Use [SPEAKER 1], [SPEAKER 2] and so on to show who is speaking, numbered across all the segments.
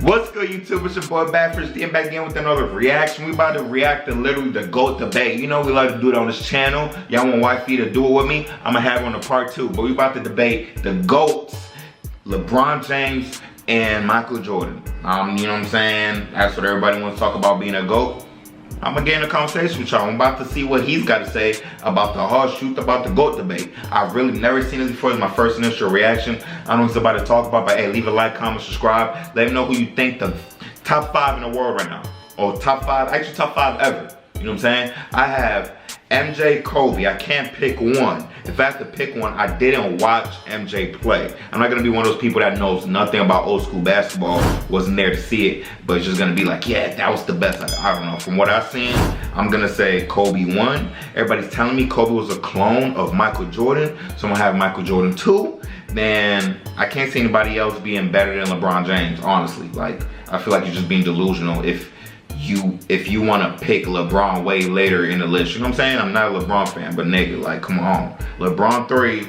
[SPEAKER 1] What's good, YouTube? It's your boy BaffourHD back again with another reaction. We about to react to literally the GOAT debate. You know we like to do it on this channel. Y'all want wifey to do it with me? I'm gonna have it on the part 2. But we about to debate the GOATs, LeBron James and Michael Jordan. You know what I'm saying? That's what everybody wants to talk about, being a GOAT. I'm gonna get in a conversation with y'all. I'm about to see what he's got to say about the hard truth about the GOAT debate. I've really never seen this before. It's my first initial reaction. I don't know what he's about to talk about, but hey, leave a like, comment, subscribe. Let me know who you think the top 5 in the world right now. Or top 5, actually top 5 ever. You know what I'm saying? I have MJ, Kobe. I can't pick one. If I have to pick one, I didn't watch MJ play. I'm not gonna be one of those people that knows nothing about old school basketball, wasn't there to see it, but it's just gonna be like, yeah, that was the best. I don't know. From what I've seen, I'm gonna say Kobe 1. Everybody's telling me Kobe was a clone of Michael Jordan, so I'm gonna have Michael Jordan 2. Then I can't see anybody else being better than LeBron James, honestly. Like, I feel like you're just being delusional if you want to pick LeBron way later in the list. You know what I'm saying? I'm not a LeBron fan, but nigga, like, come on. LeBron 3.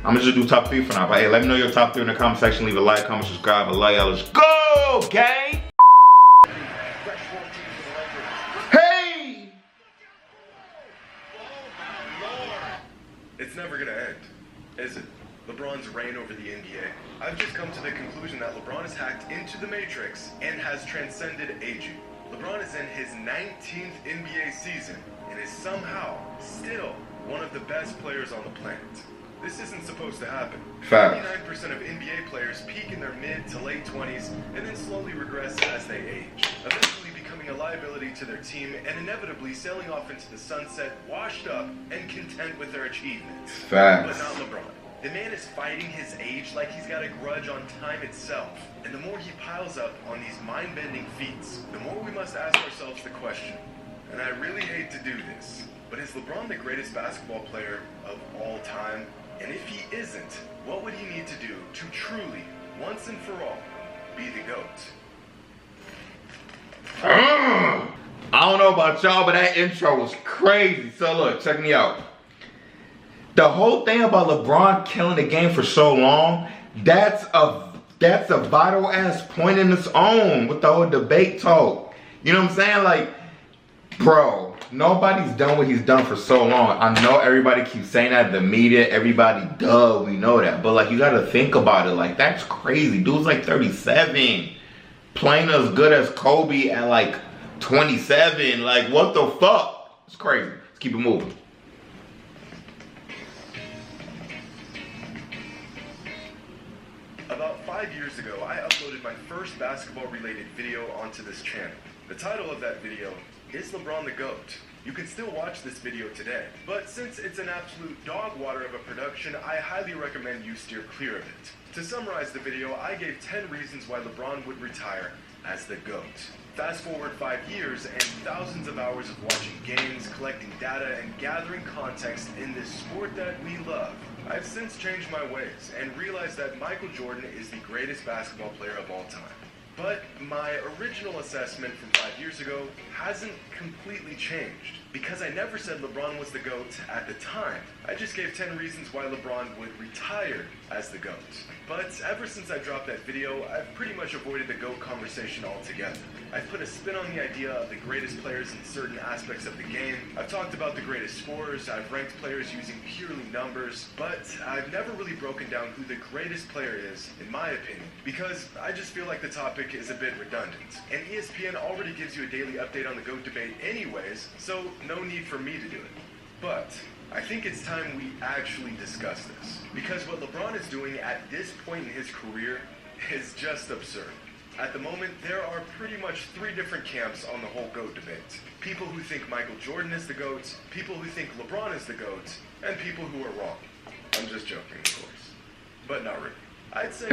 [SPEAKER 1] I'm gonna just do top 3 for now. But hey, let me know your top 3 in the comment section. Leave a like, comment, subscribe, a like. Let's go, gang! Hey!
[SPEAKER 2] It's never gonna end, is it? LeBron's reign over the NBA. I've just come to the conclusion that LeBron has hacked into the Matrix and has transcended aging. LeBron is in his 19th NBA season and is somehow still one of the best players on the planet. This isn't supposed to happen. 99% of NBA players peak in their mid to late 20s and then slowly regress as they age, eventually becoming a liability to their team and inevitably sailing off into the sunset, washed up and content with their achievements. But not LeBron. The man is fighting his age like he's got a grudge on time itself. And the more he piles up on these mind-bending feats, the more we must ask ourselves the question, and I really hate to do this, but is LeBron the greatest basketball player of all time? And if he isn't, what would he need to do to truly, once and for all, be the GOAT?
[SPEAKER 1] I don't know about y'all, but that intro was crazy. So look, check me out. The whole thing about LeBron killing the game for so long, that's a vital ass point in its own with the whole debate talk. You know what I'm saying? Like, bro, nobody's done what he's done for so long. I know everybody keeps saying that, the media, everybody, duh, we know that. But like, you gotta think about it. Like, that's crazy. Dude's like 37, playing as good as Kobe at like 27. Like, what the fuck? It's crazy. Let's keep it moving.
[SPEAKER 2] About 5 years ago, I uploaded my first basketball-related video onto this channel. The title of that video is LeBron the GOAT. You can still watch this video today, but since it's an absolute dog water of a production, I highly recommend you steer clear of it. To summarize the video, I gave 10 reasons why LeBron would retire as the GOAT. Fast forward 5 years and thousands of hours of watching games, collecting data, and gathering context in this sport that we love. I've since changed my ways and realized that Michael Jordan is the greatest basketball player of all time. But my original assessment from 5 years ago hasn't completely changed, because I never said LeBron was the GOAT at the time. I just gave 10 reasons why LeBron would retire as the GOAT. But ever since I dropped that video, I've pretty much avoided the GOAT conversation altogether. I've put a spin on the idea of the greatest players in certain aspects of the game. I've talked about the greatest scorers, I've ranked players using purely numbers, but I've never really broken down who the greatest player is, in my opinion, because I just feel like the topic is a bit redundant. And ESPN already gives you a daily update on the GOAT debate anyways, so no need for me to do it. But I think it's time we actually discuss this, because what LeBron is doing at this point in his career is just absurd. At the moment, there are pretty much 3 different camps on the whole GOAT debate. People who think Michael Jordan is the GOAT, people who think LeBron is the GOAT, and people who are wrong. I'm just joking, of course. But not really. I'd say...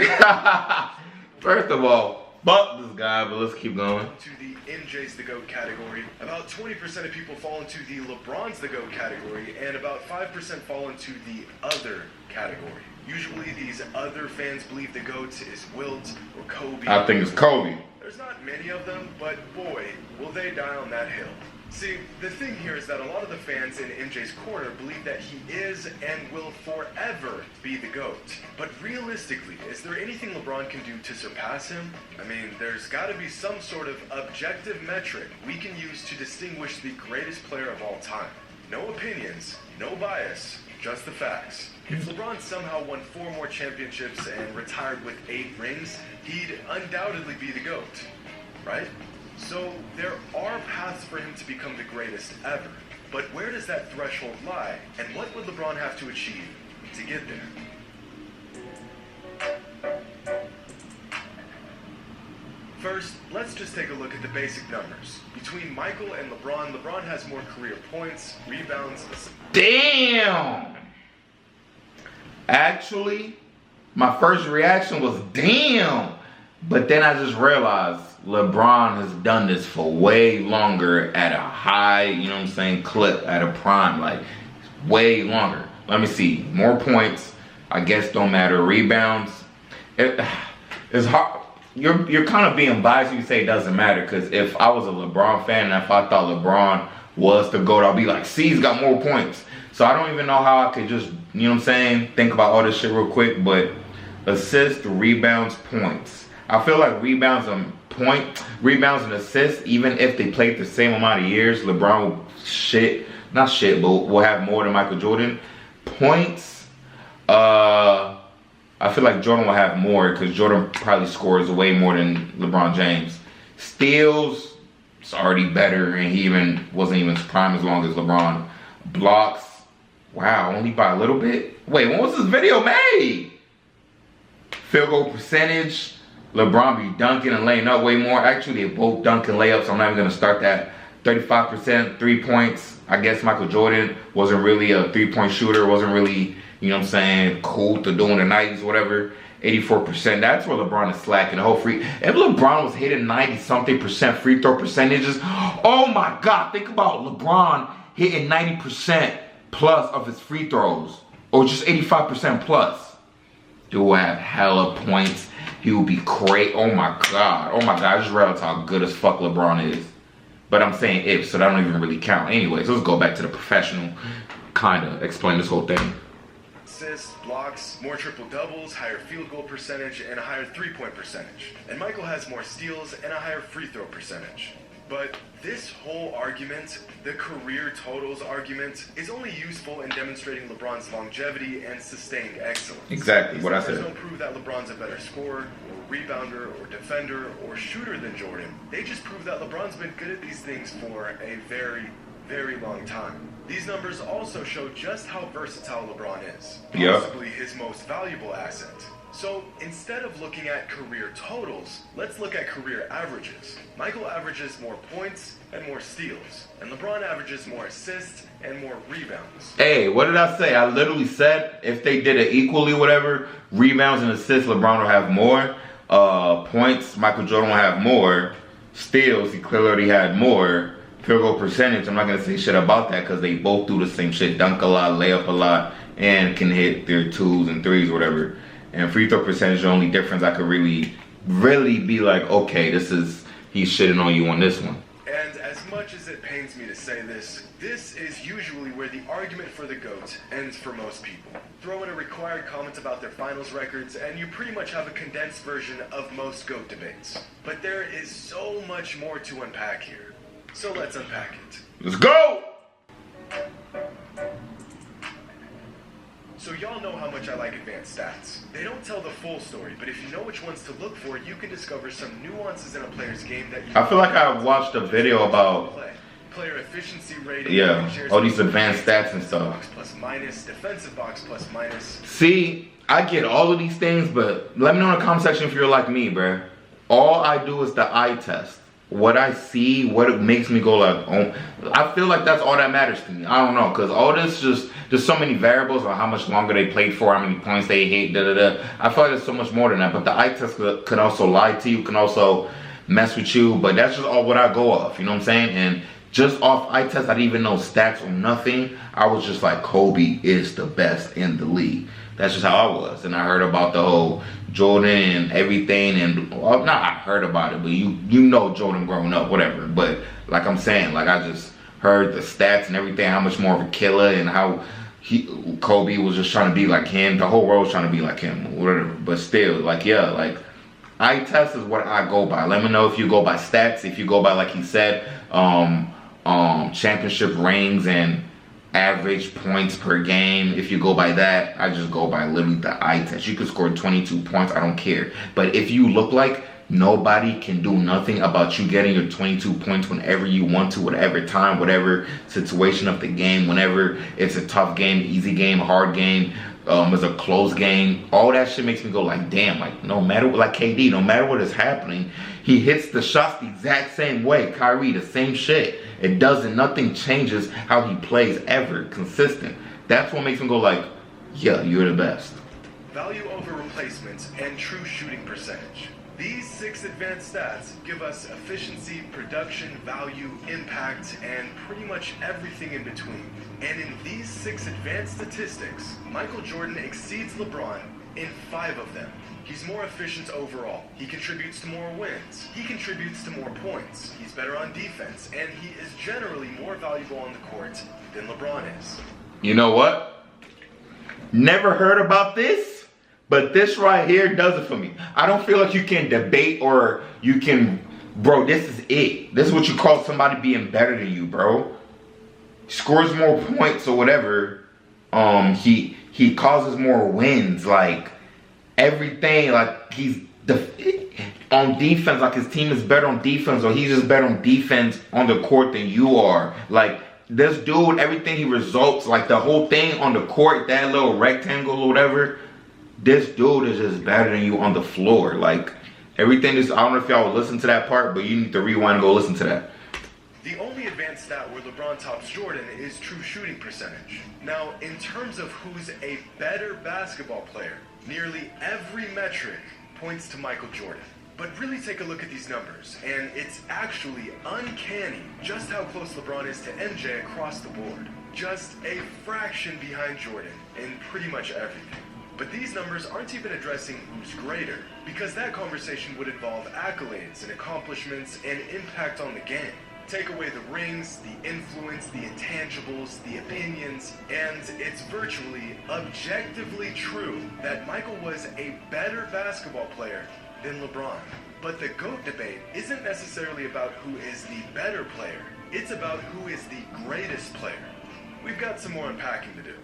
[SPEAKER 1] First of all, fuck this guy, but let's keep going.
[SPEAKER 2] To the MJ's the GOAT category, about 20% of people fall into the LeBron's the GOAT category, and about 5% fall into the other category. Usually these other fans believe the GOAT is Wilt or Kobe.
[SPEAKER 1] I think it's Kobe.
[SPEAKER 2] There's not many of them, but boy, will they die on that hill. See, the thing here is that a lot of the fans in MJ's corner believe that he is and will forever be the GOAT. But realistically, is there anything LeBron can do to surpass him? I mean, there's got to be some sort of objective metric we can use to distinguish the greatest player of all time. No opinions, no bias, just the facts. If LeBron somehow won 4 more championships and retired with 8 rings, he'd undoubtedly be the GOAT, right? So there are paths for him to become the greatest ever. But where does that threshold lie? And what would LeBron have to achieve to get there? First, let's just take a look at the basic numbers. Between Michael and LeBron, LeBron has more career points, rebounds...
[SPEAKER 1] Damn! Actually, my first reaction was damn! But then I just realized LeBron has done this for way longer at a high, you know what I'm saying, clip, at a prime, like way longer. Let me see, more points, I guess don't matter. Rebounds, it's hard. You're kind of being biased when you say it doesn't matter, because if I was a LeBron fan and if I thought LeBron was the GOAT, I'll be like, see, he's got more points. So I don't even know how I could just, you know what I'm saying, think about all this shit real quick, but assists, rebounds, points. I feel like rebounds and assists, even if they played the same amount of years, LeBron will will have more than Michael Jordan. Points, I feel like Jordan will have more because Jordan probably scores way more than LeBron James. Steals, it's already better, and he wasn't even prime as long as LeBron. Blocks, wow, only by a little bit. Wait, when was this video made? Field goal percentage, LeBron be dunking and laying up way more. Actually, they both dunk and layups, so I'm not even gonna start that. 35%, 3 points. I guess Michael Jordan wasn't really a 3-point shooter, wasn't really, you know what I'm saying, cool to do in the 90s, whatever. 84%, that's where LeBron is slacking. The whole if LeBron was hitting 90-something% free throw percentages, oh my God, think about LeBron hitting 90% plus of his free throws, or just 85% plus. Dude will have hella points. He will be great. Oh my God. Oh my God. I just realized how good as fuck LeBron is. But I'm saying if, so that don't even really count. Anyways, let's go back to the professional. Kinda explain this whole thing.
[SPEAKER 2] Assists, blocks, more triple doubles, higher field goal percentage, and a higher 3-point percentage. And Michael has more steals and a higher free throw percentage. But this whole argument, the career totals argument, is only useful in demonstrating LeBron's longevity and sustained excellence.
[SPEAKER 1] Exactly what I said.
[SPEAKER 2] These numbers don't prove that LeBron's a better scorer, or rebounder, or defender, or shooter than Jordan. They just prove that LeBron's been good at these things for a very, very long time. These numbers also show just how versatile LeBron is. Possibly his most valuable asset. So instead of looking at career totals, let's look at career averages. Michael averages more points and more steals, and LeBron averages more assists and more rebounds.
[SPEAKER 1] Hey, what did I say? I literally said if they did it equally, whatever, rebounds and assists, LeBron will have more. Points, Michael Jordan will have more. Steals, he clearly already had more. Field goal percentage, I'm not going to say shit about that because they both do the same shit. Dunk a lot, lay up a lot, and can hit their 2s and 3s, whatever. And free throw percentage, the only difference I could really be like, okay, he's shitting on you on this one.
[SPEAKER 2] And as much as it pains me to say this, this is usually where the argument for the GOAT ends for most people. Throw in a required comment about their finals records, and you pretty much have a condensed version of most GOAT debates. But there is so much more to unpack here. So let's unpack it.
[SPEAKER 1] Let's go!
[SPEAKER 2] So y'all know how much I like advanced stats. They don't tell the full story, but if you know which ones to look for, you can discover some nuances in a player's game that you...
[SPEAKER 1] I feel like I watched a video about...
[SPEAKER 2] Player efficiency rating...
[SPEAKER 1] Yeah, all these advanced stats and stuff.
[SPEAKER 2] Box plus minus, defensive box plus minus...
[SPEAKER 1] See, I get all of these things, but let me know in the comment section if you're like me, bruh. All I do is the eye test. What I see, what it makes me go like, oh, I feel like that's all that matters to me. I don't know, because all this there's so many variables on how much longer they played for, how many points they hit, I feel like there's so much more than that, but the eye test could also lie to you, can also mess with you, but that's just all what I go off, you know what I'm saying? And just off eye test, I didn't even know stats or nothing. I was just like, Kobe is the best in the league. That's just how I was. And I heard about the whole Jordan and everything, and well, not I heard about it, but you know Jordan growing up, whatever. But like I'm saying, like I just heard the stats and everything, how much more of a killer and how Kobe was just trying to be like him. The whole world was trying to be like him, whatever. But still, like, yeah, like, eye test is what I go by. Let me know if you go by stats, if you go by, like he said, championship rings and average points per game. If you go by that, I just go by literally the eye test. You could score 22 points, I don't care. But if you look like nobody can do nothing about you getting your 22 points whenever you want to, whatever time, whatever situation of the game, whenever it's a tough game, easy game, hard game, it's a close game, all that shit makes me go like, damn, like, no matter, like KD, no matter what is happening, he hits the shots the exact same way. Kyrie, the same shit. It doesn't, nothing changes how he plays ever, consistent. That's what makes me go like, yeah, you're the best.
[SPEAKER 2] Value over replacements and true shooting percentage. These 6 advanced stats give us efficiency, production, value, impact, and pretty much everything in between. And in these 6 advanced statistics, Michael Jordan exceeds LeBron in 5 of them. He's more efficient overall. He contributes to more wins. He contributes to more points. He's better on defense, and he is generally more valuable on the court than LeBron is.
[SPEAKER 1] You know what? Never heard about this. But this right here does it for me. I don't feel like you can debate or you can, bro, this is it. This is what you call somebody being better than you, bro. Scores more points or whatever. He causes more wins. Like, everything, like, he's on defense, like his team is better on defense, or he's just better on defense on the court than you are. Like, this dude, everything he results, like the whole thing on the court, that little rectangle or whatever, this dude is just better than you on the floor. Like, everything is, I don't know if y'all would listen to that part, but you need to rewind and go listen to that.
[SPEAKER 2] The only advanced stat where LeBron tops Jordan is true shooting percentage. Now, in terms of who's a better basketball player, nearly every metric points to Michael Jordan. But really take a look at these numbers, and it's actually uncanny just how close LeBron is to MJ across the board. Just a fraction behind Jordan in pretty much everything. But these numbers aren't even addressing who's greater, because that conversation would involve accolades and accomplishments and impact on the game. Take away the rings, the influence, the intangibles, the opinions, and it's virtually objectively true that Michael was a better basketball player than LeBron. But the GOAT debate isn't necessarily about who is the better player, it's about who is the greatest player. We've got some more unpacking to do.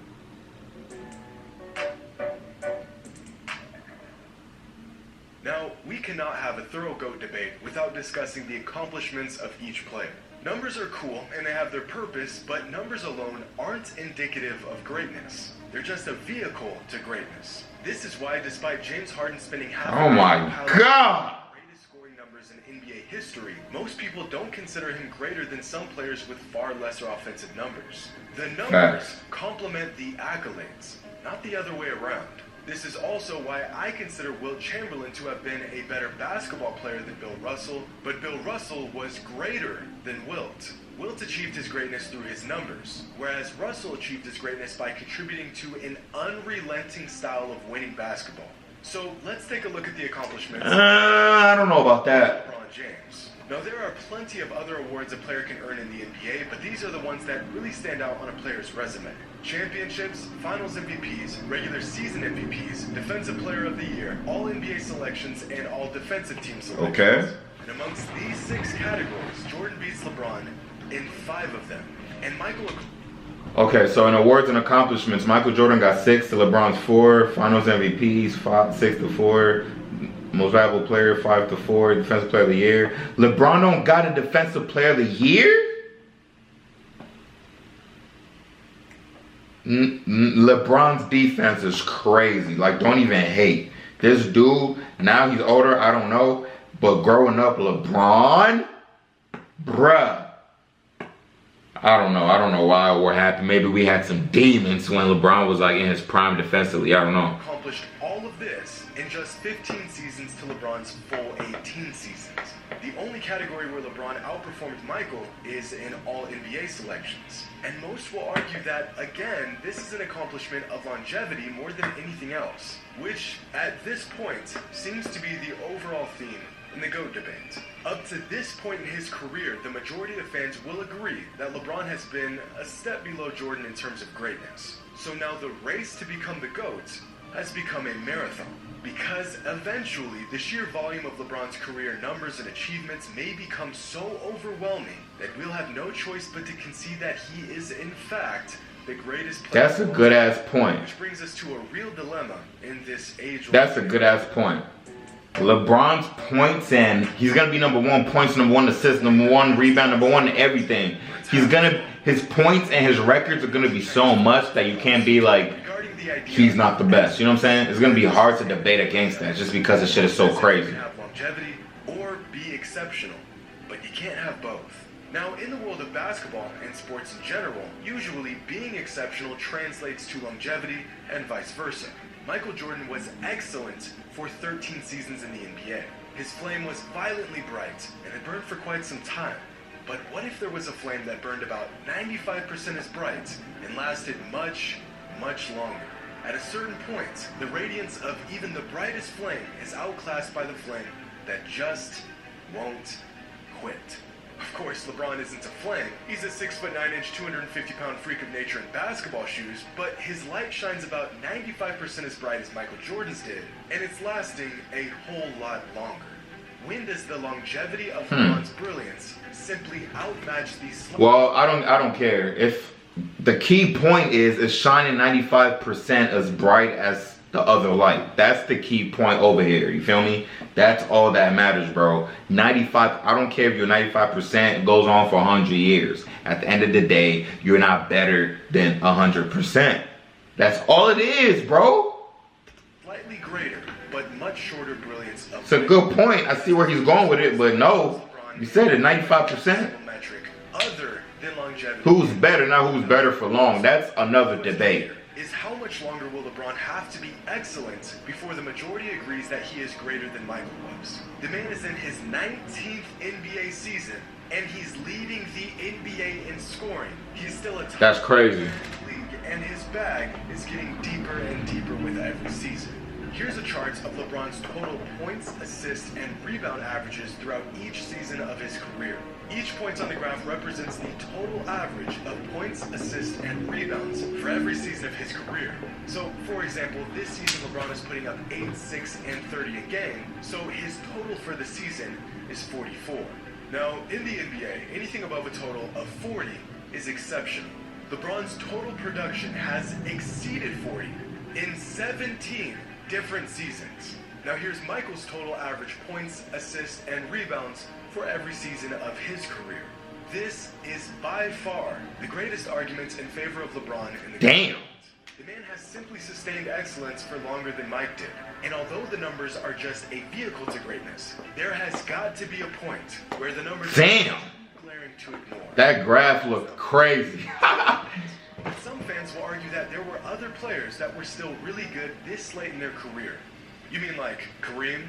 [SPEAKER 2] Now, we cannot have a thorough GOAT debate without discussing the accomplishments of each player. Numbers are cool and they have their purpose, but numbers alone aren't indicative of greatness. They're just a vehicle to greatness. This is why, despite James Harden spending half
[SPEAKER 1] oh my God,
[SPEAKER 2] greatest scoring numbers in NBA history, most people don't consider him greater than some players with far lesser offensive numbers. The numbers complement the accolades, not the other way around. This is also why I consider Wilt Chamberlain to have been a better basketball player than Bill Russell, but Bill Russell was greater than Wilt. Wilt achieved his greatness through his numbers, whereas Russell achieved his greatness by contributing to an unrelenting style of winning basketball. So let's take a look at the accomplishments.
[SPEAKER 1] I don't know about that.
[SPEAKER 2] LeBron James. Now, there are plenty of other awards a player can earn in the NBA, but these are the ones that really stand out on a player's resume. Championships, Finals MVPs, regular season MVPs, Defensive Player of the Year, All NBA selections, and All Defensive Team selections.
[SPEAKER 1] Okay.
[SPEAKER 2] And amongst these 6 categories, Jordan beats LeBron in 5 of them. And Michael...
[SPEAKER 1] Okay, so in awards and accomplishments, Michael Jordan got 6 to LeBron's 4, Finals MVPs 6 to 4, Most Valuable Player 5 to 4, Defensive Player of the Year. LeBron don't got a Defensive Player of the Year? LeBron's defense is crazy. Like, don't even hate. This dude, now he's older, I don't know, but growing up, LeBron, bruh. I don't know why we're happy. Maybe we had some demons when LeBron was like in his prime defensively. I don't know.
[SPEAKER 2] Accomplished all of this in just 15 seasons to LeBron's full 18 seasons. The only category where LeBron outperformed Michael is in all NBA selections. And most will argue that, again, this is an accomplishment of longevity more than anything else, which, at this point, seems to be the overall theme in the GOAT debate. Up to this point in his career, the majority of fans will agree that LeBron has been a step below Jordan in terms of greatness. So now the race to become the GOAT has become a marathon, because eventually the sheer volume of LeBron's career numbers and achievements may become so overwhelming that we'll have no choice but to concede that he is in fact the greatest player.
[SPEAKER 1] That's a good ass point.
[SPEAKER 2] Which brings us to a real dilemma in this age.
[SPEAKER 1] That's a good ass point. LeBron's points, and he's gonna be number one points, number one assists, number one rebound, number one everything. His points and his records are gonna be so much that you can't be like, he's not the best. You know what I'm saying? It's gonna be hard to debate against that just because the shit is so crazy.
[SPEAKER 2] You can have longevity or be exceptional, but you can't have both. Now, in the world of basketball and sports in general, usually being exceptional translates to longevity and vice versa. Michael Jordan was excellent for 13 seasons in the NBA. His flame was violently bright and it burned for quite some time. But what if there was a flame that burned about 95% as bright and lasted much, much longer? At a certain point, the radiance of even the brightest flame is outclassed by the flame that just won't quit. Of course, LeBron isn't a flame. He's a 6'9", 250-pound freak of nature in basketball shoes, but his light shines about 95% as bright as Michael Jordan's did, and it's lasting a whole lot longer. When does the longevity of LeBron's brilliance simply outmatch these?
[SPEAKER 1] Well, I don't care. If the key point is shining 95% as bright as the other light. That's the key point over here. You feel me? That's all that matters, bro. 95, I don't care if you're 95% goes on for 100 years. At the end of the day, you're not better than 100%. That's all it is, bro.
[SPEAKER 2] Slightly greater, but much shorter brilliance.
[SPEAKER 1] It's a good point. I see where he's going with it, but no. You said it, 95%.
[SPEAKER 2] Other than longevity.
[SPEAKER 1] Who's better, not who's better for long. That's another debate.
[SPEAKER 2] Is how much longer will LeBron have to be excellent before the majority agrees that he is greater than Michael was? The man is in his 19th NBA season, and he's leading the NBA in scoring. He's still a top
[SPEAKER 1] That's crazy.
[SPEAKER 2] league, and his bag is getting deeper and deeper with every season. Here's a chart of LeBron's total points, assists, and rebound averages throughout each season of his career. Each point on the graph represents the total average of points, assists, and rebounds for every season of his career. So, for example, this season LeBron is putting up 8, 6, and 30 a game, so his total for the season is 44. Now, in the NBA, anything above a total of 40 is exceptional. LeBron's total production has exceeded 40 in 17 different seasons. Now here's Michael's total average points, assists, and rebounds for every season of his career. This is by far the greatest argument in favor of LeBron in the
[SPEAKER 1] Damn.
[SPEAKER 2] The man has simply sustained excellence for longer than Mike did. And although the numbers are just a vehicle to greatness, there has got to be a point where the numbers are glaring to ignore.
[SPEAKER 1] That graph looked crazy.
[SPEAKER 2] Some fans will argue that there were other players that were still really good this late in their career. You mean like Kareem,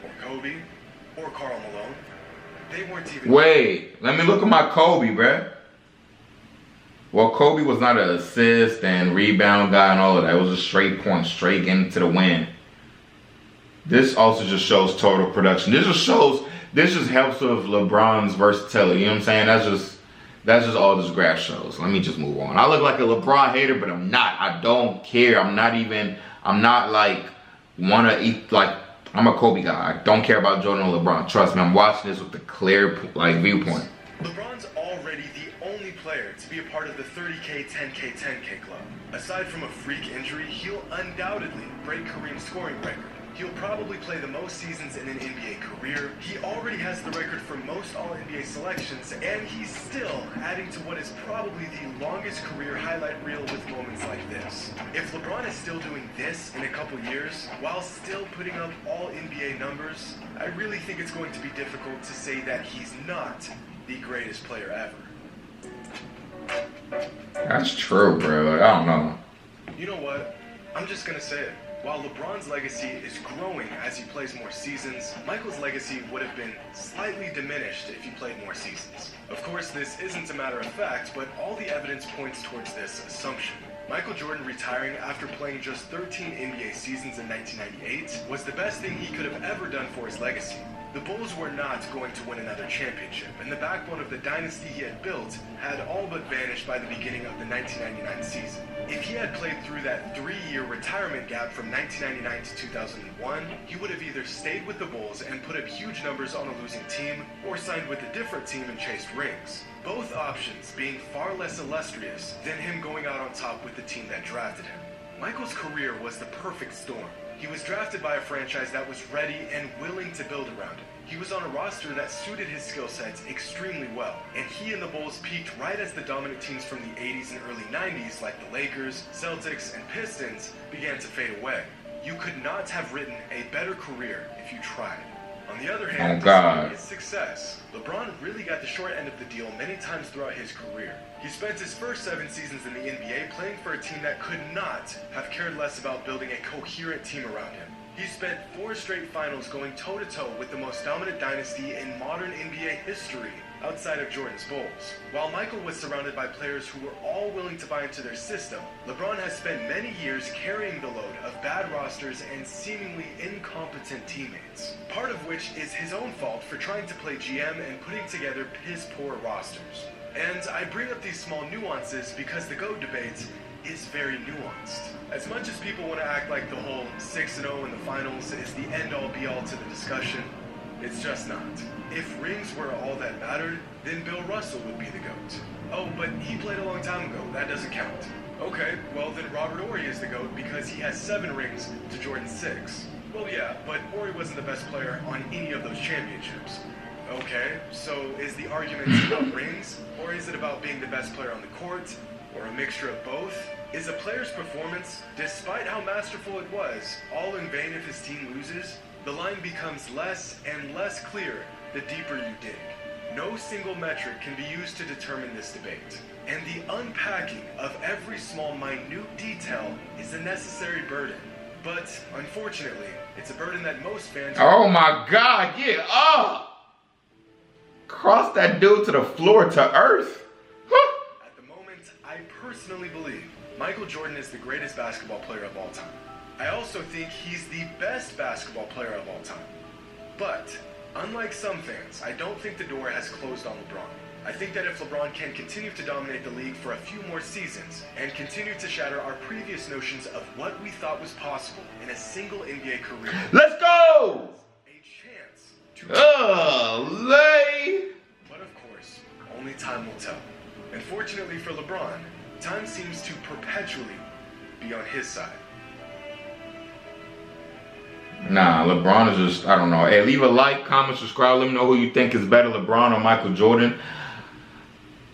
[SPEAKER 2] or Kobe, or Karl Malone? They weren't even...
[SPEAKER 1] Wait, let me look at my Kobe, bruh. Well, Kobe was not an assist and rebound guy and all of that. It was a straight point, straight into the win. This also just shows total production. This just helps with LeBron's versatility. You know what I'm saying? That's just all this graph shows. Let me just move on. I look like a LeBron hater, but I'm not. I don't care. I'm not like, I'm a Kobe guy. I don't care about Jordan or LeBron. Trust me, I'm watching this with a clear, viewpoint.
[SPEAKER 2] LeBron's already the only player to be a part of the 30K, 10K, 10K club. Aside from a freak injury, he'll undoubtedly break Kareem's scoring record. He'll probably play the most seasons in an NBA career. He already has the record for most All-NBA selections, and he's still adding to what is probably the longest career highlight reel with moments like this. If LeBron is still doing this in a couple years, while still putting up All-NBA numbers, I really think it's going to be difficult to say that he's not the greatest player ever.
[SPEAKER 1] That's true, bro. I don't know.
[SPEAKER 2] You know what? I'm just gonna say it. While LeBron's legacy is growing as he plays more seasons, Michael's legacy would have been slightly diminished if he played more seasons. Of course, this isn't a matter of fact, but all the evidence points towards this assumption. Michael Jordan retiring after playing just 13 NBA seasons in 1998 was the best thing he could have ever done for his legacy. The Bulls were not going to win another championship, and the backbone of the dynasty he had built had all but vanished by the beginning of the 1999 season. If he had played through that 3-year retirement gap from 1999 to 2001, he would have either stayed with the Bulls and put up huge numbers on a losing team, or signed with a different team and chased rings. Both options being far less illustrious than him going out on top with the team that drafted him. Michael's career was the perfect storm. He was drafted by a franchise that was ready and willing to build around him. He was on a roster that suited his skill sets extremely well, and he and the Bulls peaked right as the dominant teams from the 80s and early 90s like the Lakers, Celtics, and Pistons began to fade away. You could not have written a better career if you tried. On the other hand, despite his success, LeBron really got the short end of the deal many times throughout his career. He spent his first 7 seasons in the NBA playing for a team that could not have cared less about building a coherent team around him. He spent 4 straight finals going toe-to-toe with the most dominant dynasty in modern NBA history outside of Jordan's Bulls. While Michael was surrounded by players who were all willing to buy into their system, LeBron has spent many years carrying the load of bad rosters and seemingly incompetent teammates. Part of which is his own fault for trying to play GM and putting together piss-poor rosters. And I bring up these small nuances because the GOAT debate is very nuanced. As much as people want to act like the whole 6-0 in the finals is the end-all be-all to the discussion, it's just not. If rings were all that mattered, then Bill Russell would be the GOAT. Oh, but he played a long time ago, that doesn't count. Okay, well then Robert Horry is the GOAT because he has 7 rings to Jordan's 6. Well yeah, but Horry wasn't the best player on any of those championships. Okay, so is the argument about rings, or is it about being the best player on the court, or a mixture of both? Is a player's performance, despite how masterful it was, all in vain if his team loses? The line becomes less and less clear the deeper you dig. No single metric can be used to determine this debate. And the unpacking of every small, minute detail is a necessary burden. But, unfortunately, it's a burden that most fans...
[SPEAKER 1] Oh my God, yeah, oh! Cross that dude to the floor, to earth.
[SPEAKER 2] At the moment, I personally believe Michael Jordan is the greatest basketball player of all time. I also think he's the best basketball player of all time. But, unlike some fans, I don't think the door has closed on LeBron. I think that if LeBron can continue to dominate the league for a few more seasons and continue to shatter our previous notions of what we thought was possible in a single NBA career,
[SPEAKER 1] let's go!
[SPEAKER 2] A chance to...
[SPEAKER 1] lay!
[SPEAKER 2] But of course, only time will tell. And fortunately for LeBron, time seems to perpetually be on his side.
[SPEAKER 1] Nah, LeBron is just, I don't know. Hey, leave a like, comment, subscribe. Let me know who you think is better, LeBron or Michael Jordan.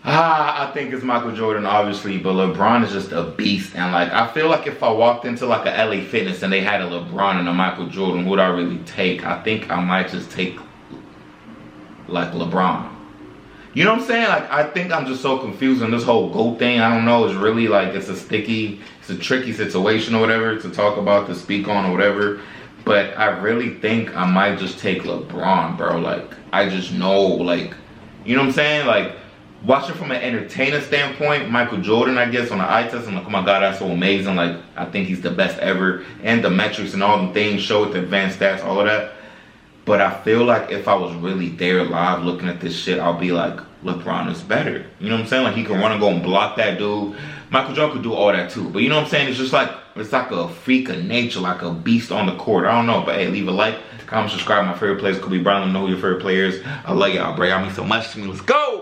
[SPEAKER 1] I think it's Michael Jordan, obviously, but LeBron is just a beast. And, like, I feel like if I walked into, like, a LA Fitness and they had a LeBron and a Michael Jordan, who would I really take? I think I might just take, like, LeBron. You know what I'm saying? Like, I think I'm just so confused on this whole GOAT thing. I don't know. It's really, like, it's a tricky situation or whatever to talk about, to speak on or whatever. But I really think I might just take LeBron, bro. Like, I just know, like, you know what I'm saying? Like, watching from an entertainer standpoint, Michael Jordan, I guess, on the eye test, I'm like, oh my God, that's so amazing. Like, I think he's the best ever. And the metrics and all the things show with the advanced stats, all of that. But I feel like if I was really there live looking at this shit, I'll be like, LeBron is better. You know what I'm saying? Like, he can run and go and block that dude. Michael Jordan could do all that too. But you know what I'm saying? It's just like, it's like a freak of nature, like a beast on the court. I don't know. But hey, leave a like, comment, subscribe. My favorite players, Kobe Bryant. Let me know who your favorite player is. I love y'all, bro. Y'all mean so much to me. Let's go!